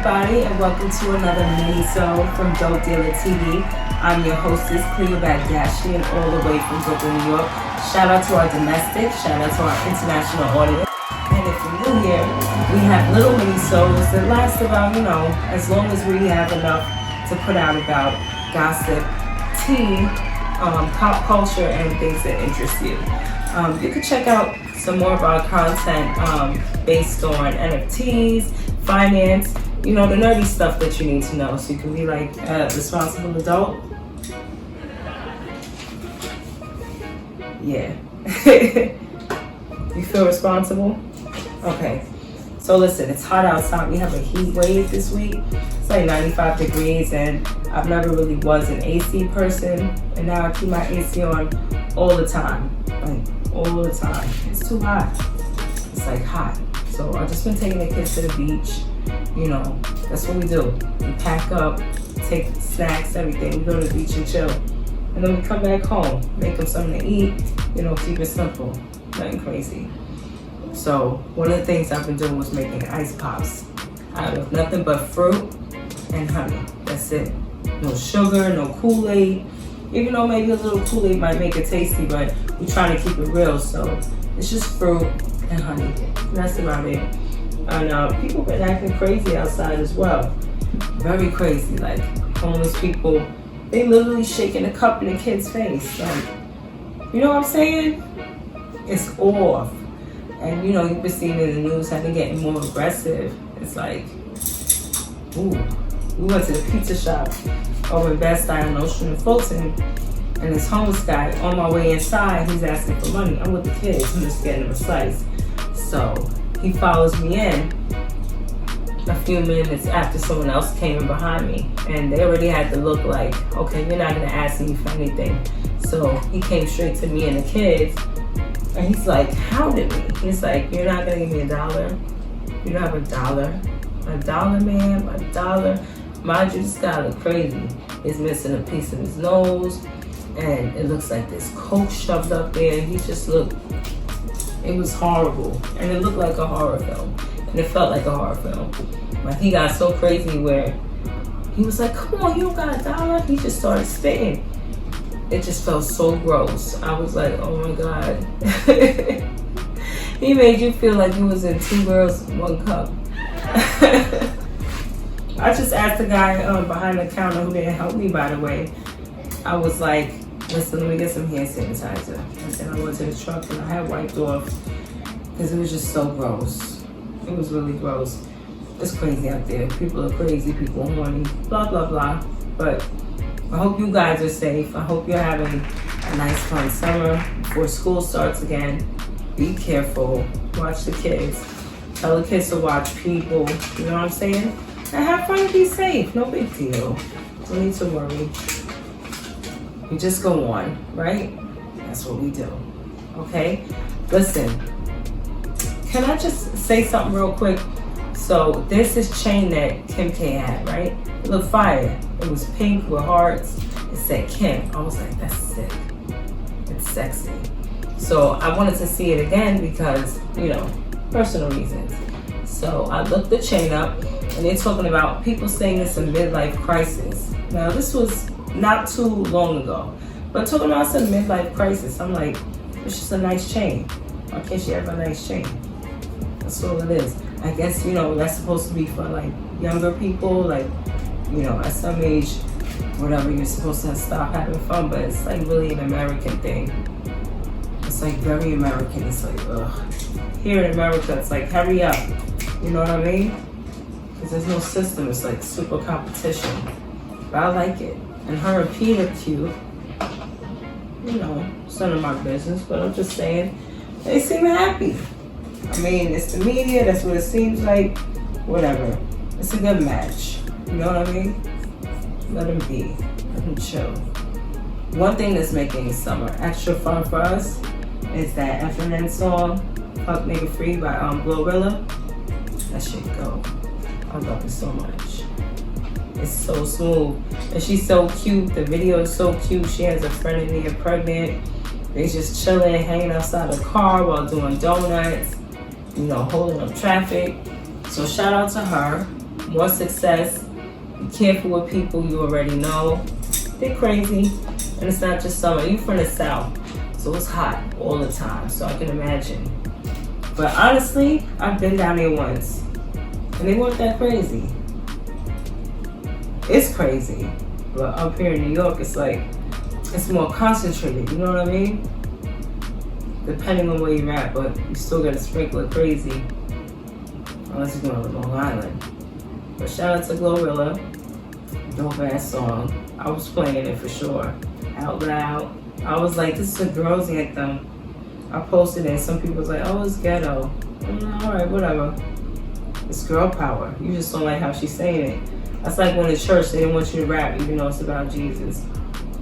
everybody, and welcome to another Minisode from Dopedilla TV. I'm your hostess, Cleo Baghdashian, all the way from Brooklyn, New York. Shout out to our domestic, shout out to our international audience. And if you're new here, we have little minisodes that last about, as long as we have enough to put out about gossip, tea, pop culture, and things that interest you. You can check out some more of our content based on NFTs, finance, the nerdy stuff that you need to know so you can be like a responsible adult. Yeah. You feel responsible? Okay. So listen, it's hot outside. We have a heat wave this week. It's like 95 degrees, and I've never really was an AC person, and now I keep my AC on all the time. Like, all the time. It's too hot. It's like hot. So I've just been taking the kids to the beach. That's what we do. We pack up, take snacks, everything. We go to the beach and chill. And then we come back home, make them something to eat, keep it simple. Nothing crazy. So one of the things I've been doing was making ice pops out of nothing but fruit and honey. That's it. No sugar, no Kool-Aid. Even though maybe a little Kool-Aid might make it tasty, but we're trying to keep it real. So it's just fruit and honey. That's about it. And people been acting crazy outside as well. Very crazy. Like homeless people, they literally shaking a cup in a kid's face. Like, you know what I'm saying? It's off. And you've been seeing in the news how they're getting more aggressive. It's like, ooh. We went to the pizza shop over in Bed-Stuy on Ocean and Fulton, and this homeless guy, on my way inside, he's asking for money. I'm with the kids, I'm just getting him a slice. So he follows me in a few minutes after someone else came in behind me, and they already had to look like, okay, you're not gonna ask me for anything. So he came straight to me and the kids, and he's like, hounded me. He's like, you're not gonna give me $1? You don't have $1? $1, ma'am? $1? Mind you, this guy look crazy. He's missing a piece of his nose, and it looks like there's coke shoved up there. He just looked, it was horrible. And it looked like a horror film. And it felt like a horror film. Like he got so crazy where he was like, come on, you don't got $1? He just started spitting. It just felt so gross. I was like, oh my God. He made you feel like you was in 2 girls, 1 cup. I just asked the guy behind the counter who didn't help me, by the way. I was like, listen, let me get some hand sanitizer. And then I went to the truck and I had wiped off because it was just so gross. It was really gross. It's crazy out there. People are crazy, people are horny, blah, blah, blah. But I hope you guys are safe. I hope you're having a nice, fun summer before school starts again. Be careful. Watch the kids. Tell the kids to watch people. You know what I'm saying? And have fun and be safe. No big deal. No need to worry. We just go on, right? That's what we do. Okay? Listen. Can I just say something real quick? So there's this chain that Kim K had, right? It looked fire. It was pink with hearts. It said Kim. I was like, that's sick. It's sexy. So I wanted to see it again because, personal reasons. So I looked the chain up, and they're talking about people saying it's a midlife crisis. Now this was not too long ago, but talking about some midlife crisis, I'm like, it's just a nice chain. Why can't she have a nice chain? That's all it is. I guess, that's supposed to be for like younger people, like, at some age, whatever, you're supposed to stop having fun, but it's like really an American thing. It's like very American. It's like, ugh. Here in America, it's like, hurry up. You know what I mean? Because there's no system. It's like super competition. But I like it. And her and Pete are cute. It's none of my business, but I'm just saying, they seem happy. I mean, it's the media, that's what it seems like. Whatever. It's a good match. You know what I mean? Let them be. Let them chill. One thing that's making summer extra fun for us is that FNN song, Fuck Nigga Free by GLORILLA. That shit go. I love it so much. It's so smooth. And she's so cute. The video is so cute. She has a friend in there pregnant. They just chilling, hanging outside the car while doing donuts, holding up traffic. So shout out to her. more success. Be careful with people you already know. They're crazy. And it's not just summer. You're from the South, so it's hot all the time. So I can imagine. But honestly, I've been down there once. And they weren't that crazy. It's crazy. But up here in New York, it's like, it's more concentrated. You know what I mean? Depending on where you're at, but you still get a sprinkle of crazy. Unless you're going to Long Island. But shout out to GLORILLA. Dope ass song. I was playing it for sure. Out loud. I was like, this is a girl's anthem. I posted it and some people was like, oh, it's ghetto. Alright, whatever. It's girl power. You just don't like how she's saying it. That's like when in church they didn't want you to rap even though it's about Jesus.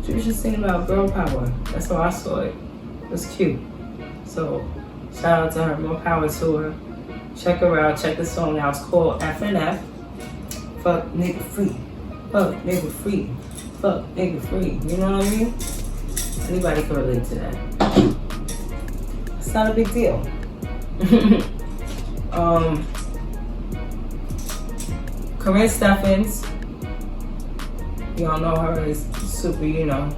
She was just singing about girl power. That's how I saw it. It was cute. So, shout out to her. More power to her. Check her out. Check the song out. It's called FNF. Fuck nigga free. Fuck nigga free. Fuck nigga free. You know what I mean? Anybody can relate to that. It's not a big deal. Corinne Steffens. Y'all know her as super, you know.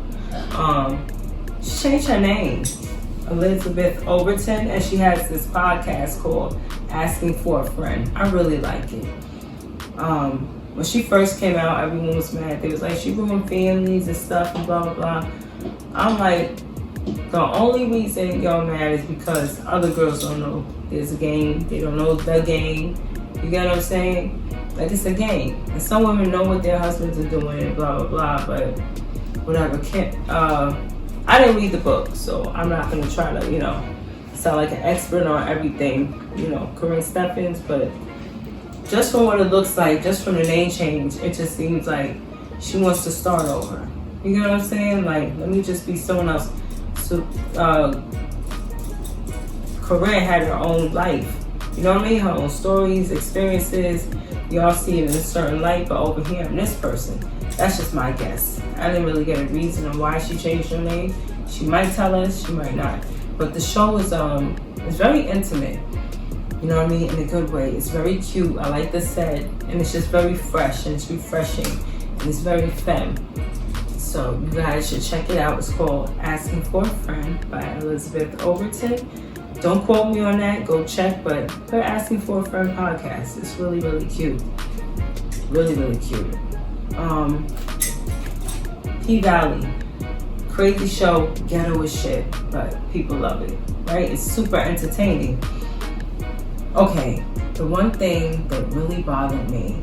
She changed her name. Elizabeth Overton, and she has this podcast called Asking for a Friend. I really like it. When she first came out, everyone was mad. They was like, she ruined families and stuff and blah, blah, blah. I'm like, the only reason y'all mad is because other girls don't know there's a game. They don't know the game. You get what I'm saying? Like, it's a game. And some women know what their husbands are doing and blah, blah, blah, but whatever. I didn't read the book, so I'm not going to try to, you know, sound like an expert on everything, you know, Corinne Steffens, but just from what it looks like, just from the name change, it just seems like she wants to start over. You know what I'm saying? Like, let me just be someone else. So, Corinne had her own life. You know what I mean? Her own stories, experiences. Y'all see it in a certain light, but over here, I'm this person. That's just my guess. I didn't really get a reason on why she changed her name. She might tell us, she might not. But the show is it's very intimate. You know what I mean? In a good way. It's very cute. I like the set. And it's just very fresh and it's refreshing. And it's very femme. So you guys should check it out. It's called Asking for a Friend by Elizabeth Overton. Don't quote me on that. Go check. But her Asking for a Friend podcast. It's really, really cute. Really, really cute. P-Valley. Crazy show. Ghetto as shit. But people love it. Right? It's super entertaining. Okay. The one thing that really bothered me.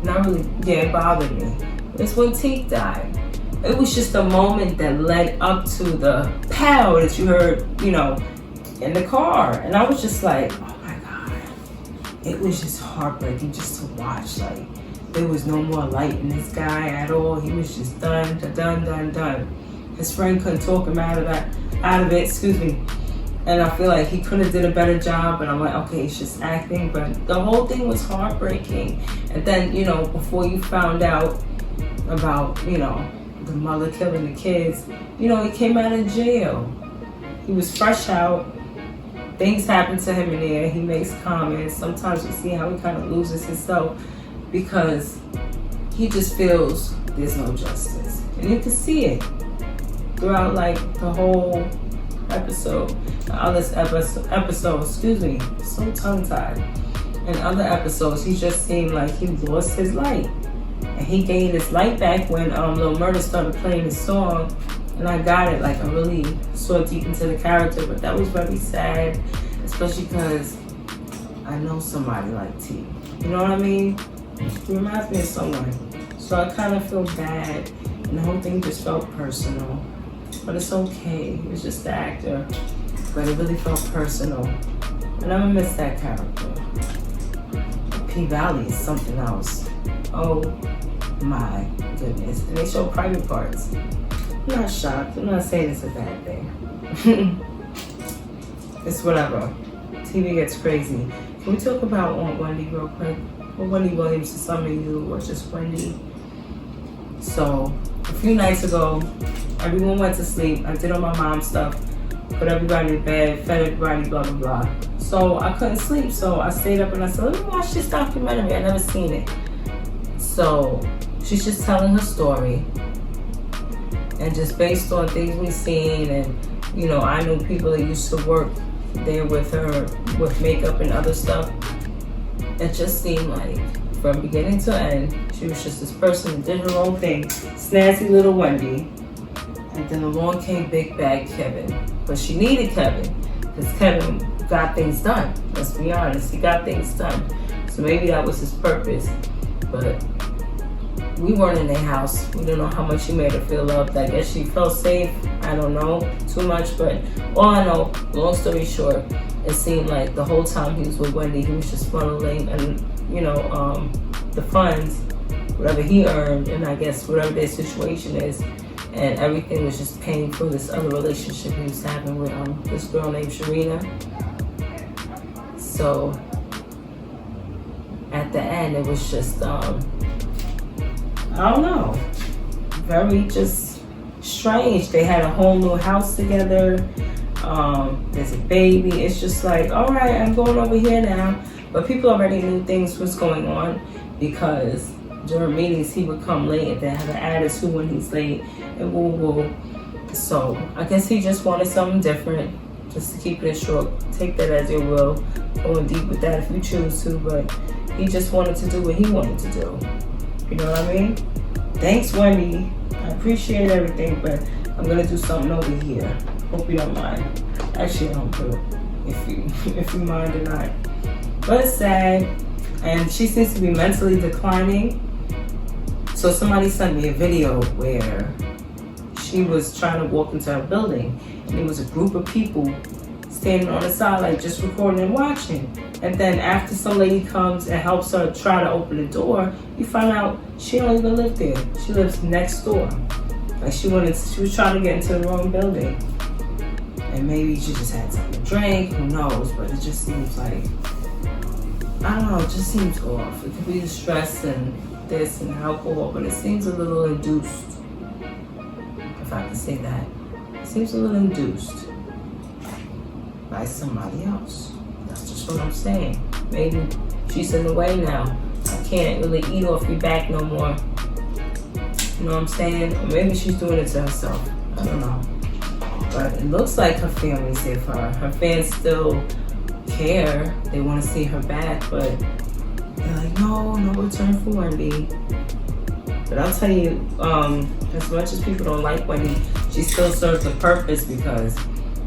Not really. Yeah, it bothered me. Is when Teak died. It was just a moment that led up to the pow that you heard, you know, in the car. And I was just like, oh my God. It was just heartbreaking just to watch. Like, there was no more light in this guy at all. He was just done. His friend couldn't talk him out of it, excuse me. And I feel like he could have did a better job, but I'm like, okay, it's just acting. But the whole thing was heartbreaking. And then, you know, before you found out about, you know, the mother killing the kids, you know, he came out of jail. He was fresh out. Things happen to him in there. He makes comments. Sometimes you see how he kind of loses himself because he just feels there's no justice. And you can see it throughout, like, the whole episode. The other episode, excuse me, so tongue-tied. In other episodes, he just seemed like he lost his light. And he gained his light back when Lil Murda started playing his song. And I got it, like I really saw deep into the character, but that was very sad, especially because I know somebody like T. You know what I mean? He reminds me of someone. So I kind of feel bad, and the whole thing just felt personal. But it's okay, it was just the actor. But it really felt personal. And I'm gonna miss that character. P-Valley is something else. Oh my goodness. And they show private parts. I'm not shocked. I'm not saying it's a bad thing. It's whatever. TV gets crazy. Can we talk about Wendy real quick? Or Wendy Williams to some of you, or just Wendy. So, a few nights ago, everyone went to sleep. I did all my mom stuff, put everybody to bed, fed everybody, blah, blah, blah. So I couldn't sleep, so I stayed up and I said, let me watch this documentary. I never seen it. So she's just telling her story, and just based on things we've seen, and you know, I knew people that used to work there with her with makeup and other stuff. It just seemed like from beginning to end, she was just this person that did her own thing, snazzy little Wendy. And then along came big bad Kevin. But she needed Kevin, because Kevin got things done. Let's be honest, he got things done. So maybe that was his purpose. But we weren't in their house. We don't know how much he made her feel loved. I guess she felt safe. I don't know too much, but all I know, long story short, it seemed like the whole time he was with Wendy, he was just funneling and, you know, the funds, whatever he earned, and I guess whatever their situation is, and everything was just paying for this other relationship he was having with this girl named Sharina. So at the end, it was just, I don't know, very just strange. They had a whole new house together. There's a baby. It's just like, all right, I'm going over here now. But people already knew things was going on, because during meetings he would come late and then have an attitude when he's late and woo woo. So I guess he just wanted something different. Just to keep it short, take that as you will. Going deep with that if you choose to, but he just wanted to do what he wanted to do. You know what I mean? Thanks, Wendy. I appreciate everything, but I'm gonna do something over here. Hope you don't mind. Actually, I don't care if you mind or not. But it's sad, and she seems to be mentally declining. So somebody sent me a video where she was trying to walk into her building, and there was a group of people standing on the side, like just recording and watching. And then after some lady comes and helps her try to open the door, you find out she don't even live there. She lives next door. Like she was trying to get into the wrong building. And maybe she just had something to drink, who knows, but it just seems like, I don't know, it just seems off. It could be the stress and this and alcohol, but it seems a little induced, if I can say that. It seems a little induced by somebody else. That's just what I'm saying. Maybe she's in the way now. I can't really eat off your back no more. You know what I'm saying? Or maybe she's doing it to herself. I don't know. But it looks like her family's here for her. Her fans still care. They want to see her back, but they're like, no return for Wendy. But I'll tell you, as much as people don't like Wendy, she still serves a purpose, because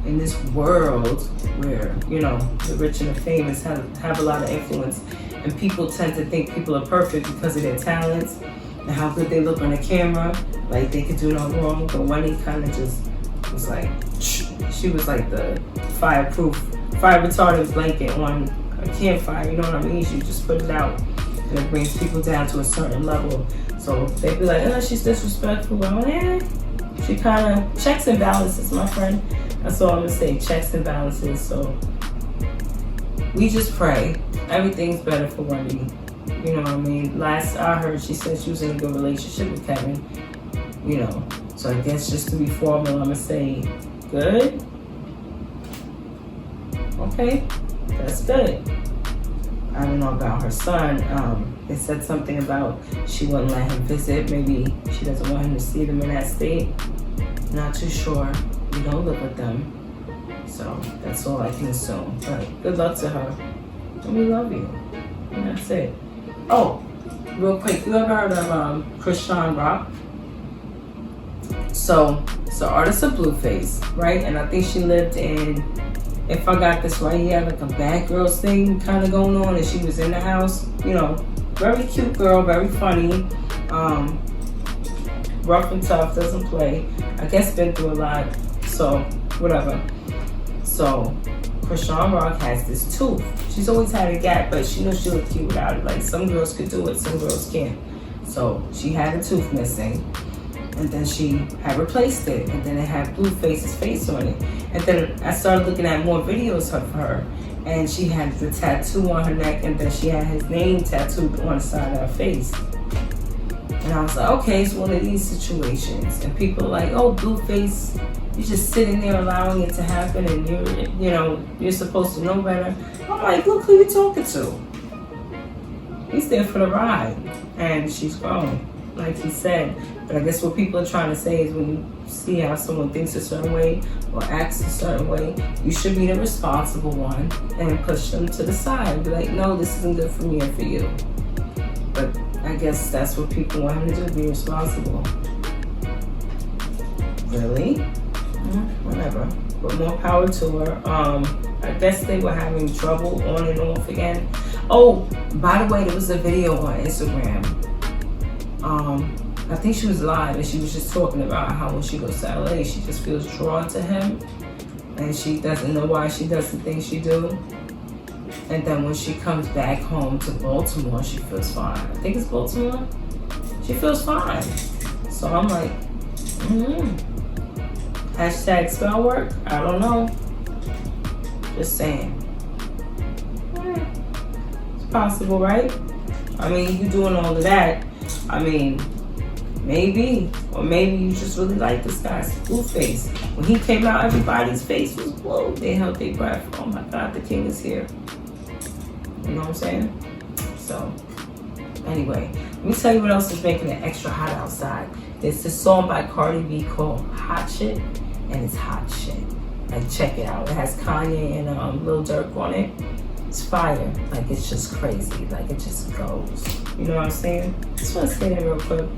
in this world where, you know, the rich and the famous have a lot of influence, and people tend to think people are perfect because of their talents and how good they look on the camera, like they could do no wrong. But Wendy kind of just was like, she was like the fire retardant blanket on a campfire, you know what I mean? She just put it out, and it brings people down to a certain level. So they'd be like, oh, she's disrespectful. Well, yeah, she kind of checks and balances, my friend. That's all I'm gonna say, checks and balances. So we just pray everything's better for Wendy. You know what I mean? Last I heard, she said she was in a good relationship with Kevin. You know, so I guess just to be formal, I'm gonna say good. Okay, that's good. I don't know about her son. They said something about she wouldn't let him visit. Maybe she doesn't want him to see them in that state. Not too sure. We don't live with them. So that's all I can assume. But good luck to her. And we love you. And that's it. Oh, real quick, you ever heard of CHRISEANROCK? So artist of BLUEFACE, right? And I think she lived in, if I got this right, he had like a bad girls thing kind of going on, and she was in the house. You know, very cute girl, very funny, rough and tough, doesn't play. I guess been through a lot, so whatever. So CHRISEANROCK has this tooth. She's always had a gap, but she knows she looked cute without it. Like some girls could do it, some girls can't. So she had a tooth missing, and then she had replaced it, and then it had BLUEFACE's face on it. And then I started looking at more videos of her, and she had the tattoo on her neck, and then she had his name tattooed on the side of her face. And I was like, okay, it's one of these situations. And people are like, oh, BLUEFACE, you're just sitting there allowing it to happen, and you're supposed to know better. I'm like, look who you're talking to. He's there for the ride. and she's grown, like he said. But I guess what people are trying to say is when you see how someone thinks a certain way or acts a certain way, you should be the responsible one and push them to the side. Be like, no, this isn't good for me or for you. But I guess that's what people want him to do, be responsible. Really? Whatever. But more power to her. I guess they were having trouble on and off again. Oh, by the way, there was a video on Instagram. I think she was live and she was just talking about how when she goes to LA, she just feels drawn to him and she doesn't know why she does the things she do. And then when she comes back home to Baltimore, she feels fine. I think it's Baltimore. She feels fine. So I'm like, hashtag spell work? I don't know. Just saying. It's possible, right? I mean, you doing all of that. I mean, maybe. Or maybe you just really like this guy's BLUEFACE. When he came out, everybody's face was blue. They held their breath. Oh my God, the king is here. You know what I'm saying? So, anyway, let me tell you what else is making it extra hot outside. There's this song by Cardi B called Hot Shit, and it's hot shit. Like, check it out. It has Kanye and Lil Durk on it. It's fire. Like, it's just crazy. Like, it just goes. You know what I'm saying? Just want to say that real quick.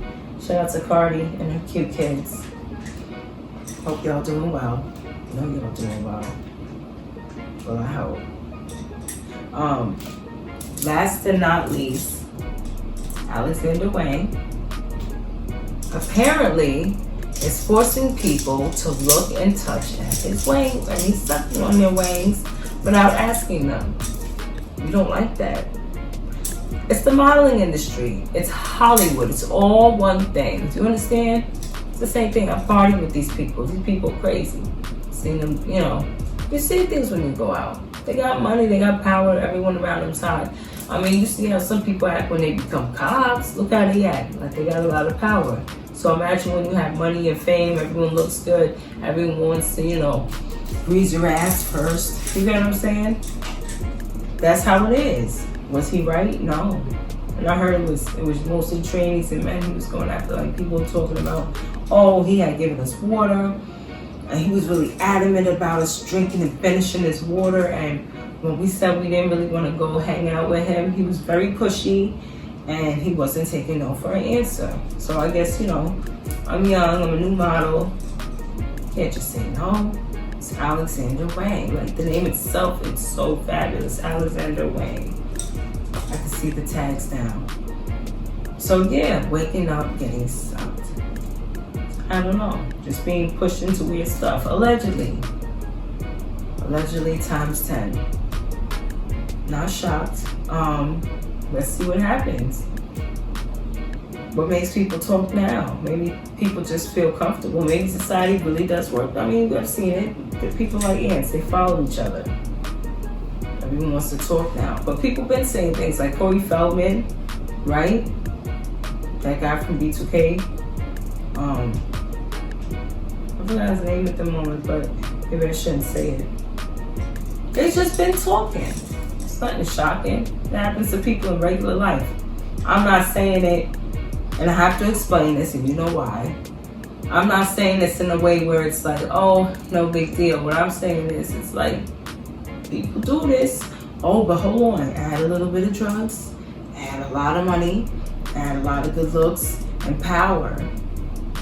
Shout out to Cardi and her cute kids. Hope y'all doing well. I know y'all doing well. Well, I hope. Last and not least, Alexander Wang apparently is forcing people to look and touch at his wangs, and he's sucking on their wangs without asking them. You don't like that. It's the modeling industry. It's Hollywood. It's all one thing. Do you understand? It's the same thing. I'm partying with these people. These people are crazy. Seeing them, you know, you see things when you go out. They got money, they got power, everyone around them side. I mean, you see how some people act when they become cops. Look how they act, like they got a lot of power. So imagine when you have money and fame, everyone looks good, everyone wants to, you know, grease your ass first. You get what I'm saying? That's how it is. Was he right? No. And I heard it was mostly trainees and men he was going after. Like, people were talking about, oh, he had given us water, and he was really adamant about us drinking and finishing his water. And when we said we didn't really want to go hang out with him, he was very pushy and he wasn't taking no for an answer. So I guess, you know, I'm young, I'm a new model. Can't just say no. It's Alexander Wang. Like, the name itself, it's so fabulous. Alexander Wang. I can see the tags down. So yeah, waking up, getting sucked. I don't know, just being pushed into weird stuff, allegedly. Allegedly times 10. Not shocked. Let's see what happens. What makes people talk now? Maybe people just feel comfortable. Maybe society really does work. I mean, we've seen it. The people like ants, they follow each other. Everyone wants to talk now. But people been saying things like Corey Feldman, right? That guy from B2K. I forgot his name at the moment, but maybe I shouldn't say it. They've just been talking. It's nothing shocking. It happens to people in regular life. I'm not saying it, and I have to explain this, and you know why. I'm not saying this in a way where it's like, oh, no big deal. What I'm saying is, it's like, people do this. Oh, but hold on. I had a little bit of drugs. I had a lot of money. I had a lot of good looks and power.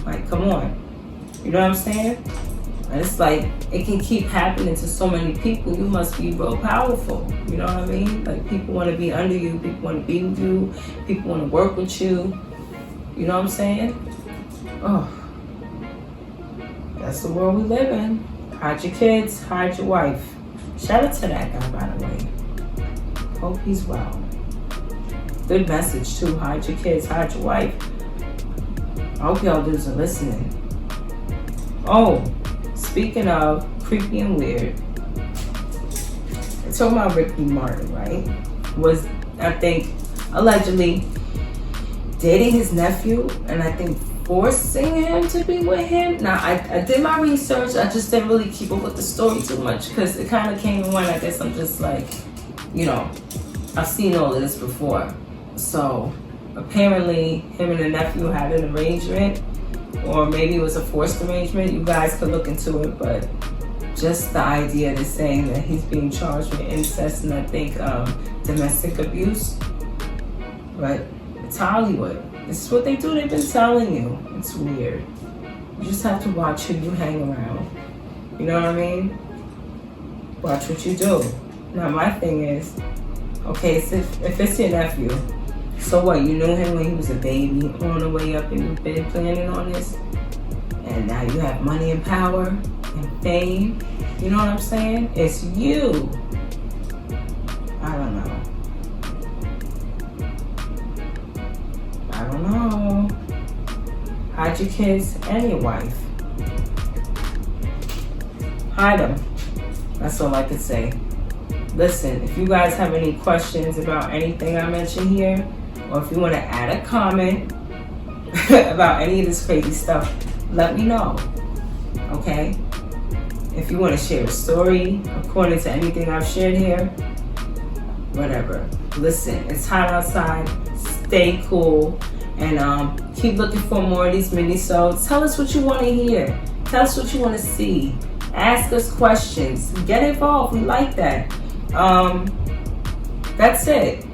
Like, come on. You know what I'm saying? And it's like, it can keep happening to so many people. You must be real powerful. You know what I mean? Like, people want to be under you. People want to be with you. People want to work with you. You know what I'm saying? Oh. That's the world we live in. Hide your kids. Hide your wife. Shout out to that guy, by the way. Hope he's well. Good message, too. Hide your kids. Hide your wife. I hope y'all dudes are listening. Oh, speaking of creepy and weird, I'm talking about Ricky Martin, right? Was, I think, allegedly dating his nephew, and I think forcing him to be with him. Now, I did my research. I just didn't really keep up with the story too much because it kind of came and went. I guess I'm just like, you know, I've seen all of this before. So apparently him and the nephew had an arrangement, or maybe it was a forced arrangement. You guys could look into it, but just the idea of saying that he's being charged with incest and I think domestic abuse. But it's Hollywood. This is what they do. They've been telling you. It's weird. You just have to watch who you hang around. You know what I mean? Watch what you do. Now my thing is, okay, so if it's your nephew, so what? You knew him when he was a baby on the way up and you've been planning on this? And now you have money and power and fame. You know what I'm saying? It's you. I don't know. I don't know. Hide your kids and your wife. Hide them. That's all I could say. Listen, if you guys have any questions about anything I mentioned here, or if you want to add a comment about any of this crazy stuff, let me know. Okay? If you want to share a story according to anything I've shared here, whatever. Listen, it's hot outside. Stay cool. And keep looking for more of these minisodes. Tell us what you want to hear. Tell us what you want to see. Ask us questions. Get involved. We like that. That's it.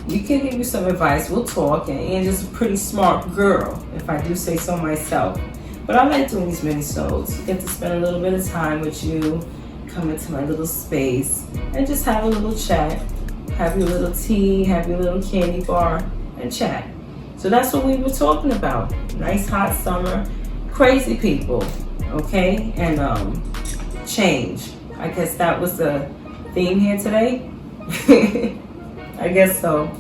You can give you some advice. We'll talk. And Angela's a pretty smart girl, if I do say so myself. But I like doing these minisodes. You get to spend a little bit of time with you, come into my little space, and just have a little chat. Have your little tea, have your little candy bar, and chat. So that's what we were talking about. Nice hot summer, crazy people, okay? And change. I guess that was the theme here today. I guess so.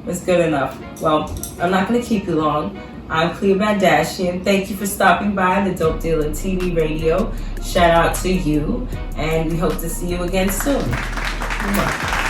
It's good enough. Well, I'm not going to keep you long. I'm Cleo Bandashian. Thank you for stopping by the Dopedilla TV radio. Shout out to you, and we hope to see you again soon. Mwah.